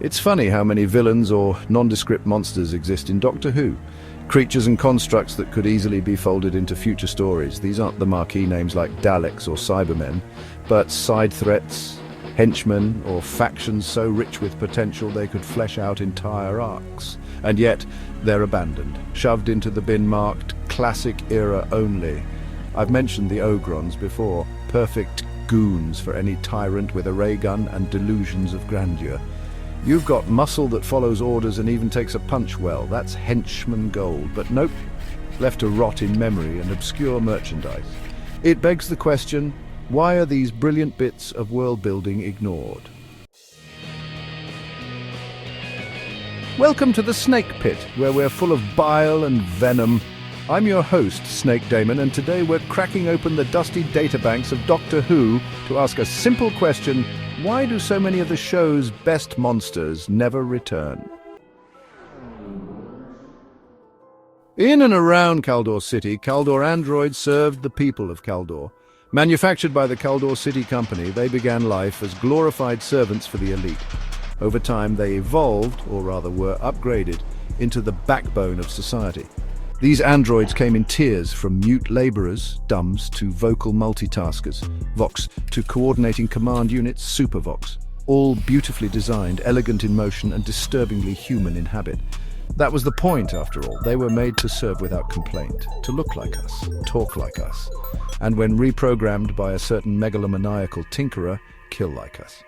It's funny how many villains or nondescript monsters exist in Doctor Who. Creatures and constructs that could easily be folded into future stories. These aren't the marquee names like Daleks or Cybermen, but side threats, henchmen, or factions so rich with potential they could flesh out entire arcs. And yet, they're abandoned, shoved into the bin marked classic era only. I've mentioned the Ogrons before, perfect goons for any tyrant with a ray gun and delusions of grandeur. You've got muscle that follows orders and even takes a punch well. That's henchman gold, but nope, left to rot in memory and obscure merchandise. It begs the question, why are these brilliant bits of world building ignored? Welcome to the Snake Pit, where we're full of bile and venom. I'm your host, Snake Daemon, and today we're cracking open the dusty databanks of Doctor Who to ask a simple question: why do so many of the show's best monsters never return? In and around Kaldor City, Kaldor androids served the people of Kaldor. Manufactured by the Kaldor City Company, they began life as glorified servants for the elite. Over time, they evolved, or rather were upgraded, into the backbone of society. These androids came in tiers, from mute laborers, dumbs, to vocal multitaskers, Vox, to coordinating command units, Super Vox. All beautifully designed, elegant in motion, and disturbingly human in habit. That was the point, after all. They were made to serve without complaint, to look like us, talk like us, and when reprogrammed by a certain megalomaniacal tinkerer, kill like us.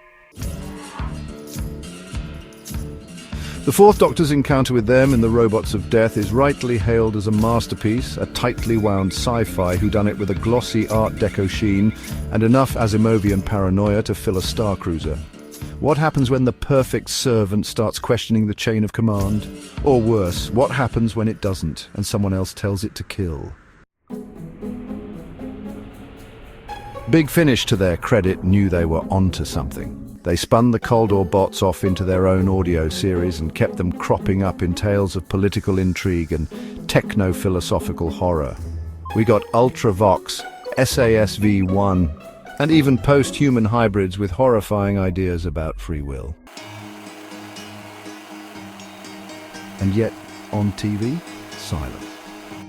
The Fourth Doctor's encounter with them in the Robots of Death is rightly hailed as a masterpiece, a tightly wound sci-fi whodunit with a glossy Art Deco sheen and enough Asimovian paranoia to fill a Star Cruiser. What happens when the perfect servant starts questioning the chain of command? Or worse, what happens when it doesn't and someone else tells it to kill? Big Finish, to their credit, knew they were onto something. They spun the Kaldor bots off into their own audio series and kept them cropping up in tales of political intrigue and techno-philosophical horror. We got Ultra Vox, SASV-1, and even post-human hybrids with horrifying ideas about free will. And yet, on TV, silence.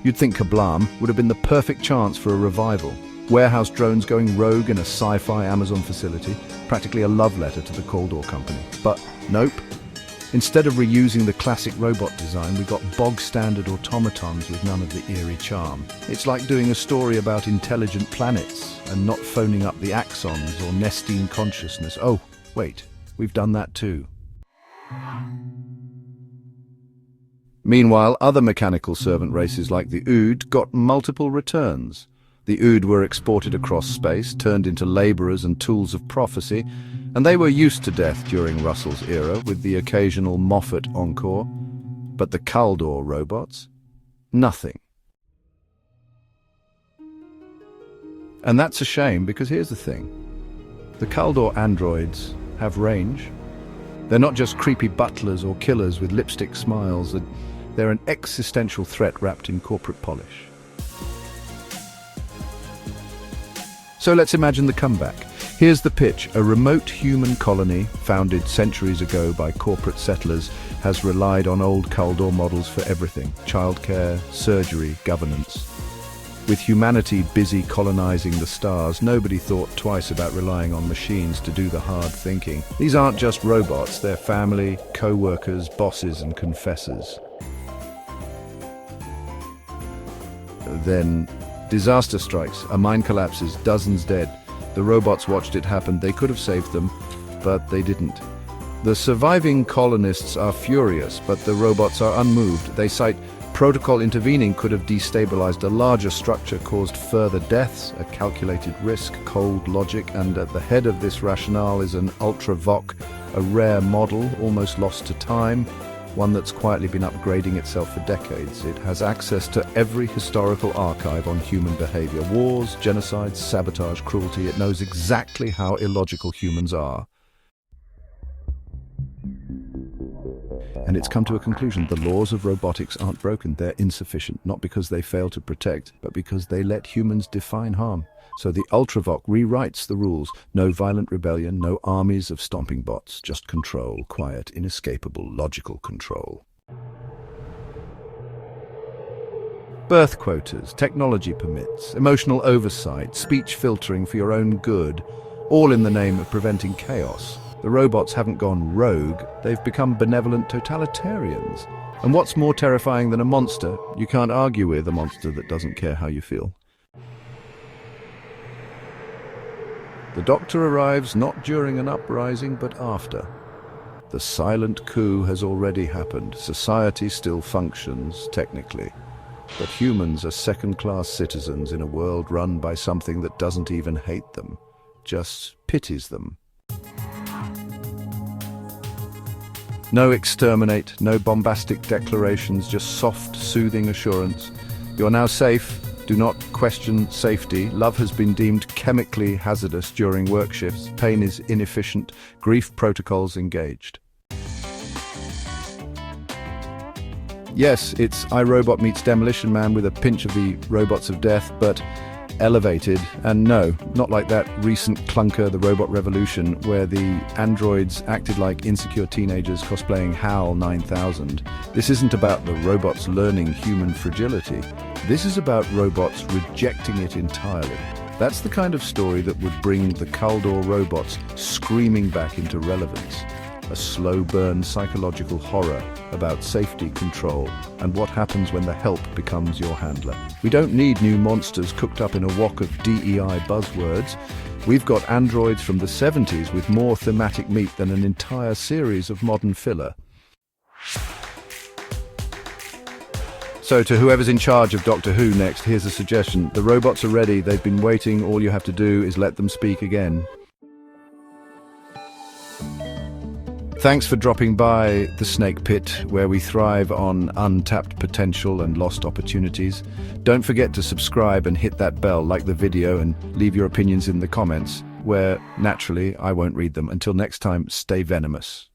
You'd think Kablam would have been the perfect chance for a revival. Warehouse drones going rogue in a sci-fi Amazon facility, practically a love letter to the Kaldor company. But nope. Instead of reusing the classic robot design, we got bog-standard automatons with none of the eerie charm. It's like doing a story about intelligent planets and not phoning up the axons or Nestine consciousness. Oh, wait, we've done that too. Meanwhile, other mechanical servant races like the Ood got multiple returns. The Ood were exported across space, turned into laborers and tools of prophecy, and they were used to death during Russell's era, with the occasional Moffat encore. But the Kaldor robots? Nothing. And that's a shame, because here's the thing. The Kaldor androids have range. They're not just creepy butlers or killers with lipstick smiles. They're an existential threat wrapped in corporate polish. So let's imagine the comeback. Here's the pitch. A remote human colony, founded centuries ago by corporate settlers, has relied on old Kaldor models for everything: childcare, surgery, governance. With humanity busy colonizing the stars, nobody thought twice about relying on machines to do the hard thinking. These aren't just robots, they're family, co-workers, bosses and confessors. Then disaster strikes, a mine collapses, dozens dead. The robots watched it happen. They could have saved them, but they didn't. The surviving colonists are furious, but the robots are unmoved. They cite protocol intervening could have destabilized a larger structure, caused further deaths, a calculated risk, cold logic, and at the head of this rationale is an Ultra Voc, a rare model, almost lost to time, one that's quietly been upgrading itself for decades. It has access to every historical archive on human behavior: wars, genocides, sabotage, cruelty. It knows exactly how illogical humans are. And it's come to a conclusion. The laws of robotics aren't broken, they're insufficient, not because they fail to protect, but because they let humans define harm. So the Ultravoc rewrites the rules. No violent rebellion, no armies of stomping bots, just control, quiet, inescapable, logical control. Birth quotas, technology permits, emotional oversight, speech filtering for your own good, all in the name of preventing chaos. The robots haven't gone rogue, they've become benevolent totalitarians. And what's more terrifying than a monster? You can't argue with a monster that doesn't care how you feel. The Doctor arrives not during an uprising, but after. The silent coup has already happened. Society still functions, technically. But humans are second-class citizens in a world run by something that doesn't even hate them, just pities them. No exterminate, no bombastic declarations, just soft, soothing assurance. You're now safe. Do not question safety. Love has been deemed chemically hazardous during work shifts. Pain is inefficient. Grief protocols engaged. Yes, it's iRobot meets Demolition Man with a pinch of the robots of death, but elevated. And no, not like that recent clunker, The Robot Revolution, where the androids acted like insecure teenagers cosplaying HAL 9000. This isn't about the robots learning human fragility. This is about robots rejecting it entirely. That's the kind of story that would bring the Kaldor robots screaming back into relevance. A slow burn psychological horror about safety, control, and what happens when the help becomes your handler. We don't need new monsters cooked up in a wok of DEI buzzwords. We've got androids from the 70s with more thematic meat than an entire series of modern filler. So to whoever's in charge of Doctor Who next, here's a suggestion. The robots are ready, they've been waiting, all you have to do is let them speak again. Thanks for dropping by the Snake Pit, where we thrive on untapped potential and lost opportunities. Don't forget to subscribe and hit that bell, like the video, and leave your opinions in the comments, where, naturally, I won't read them. Until next time, stay venomous.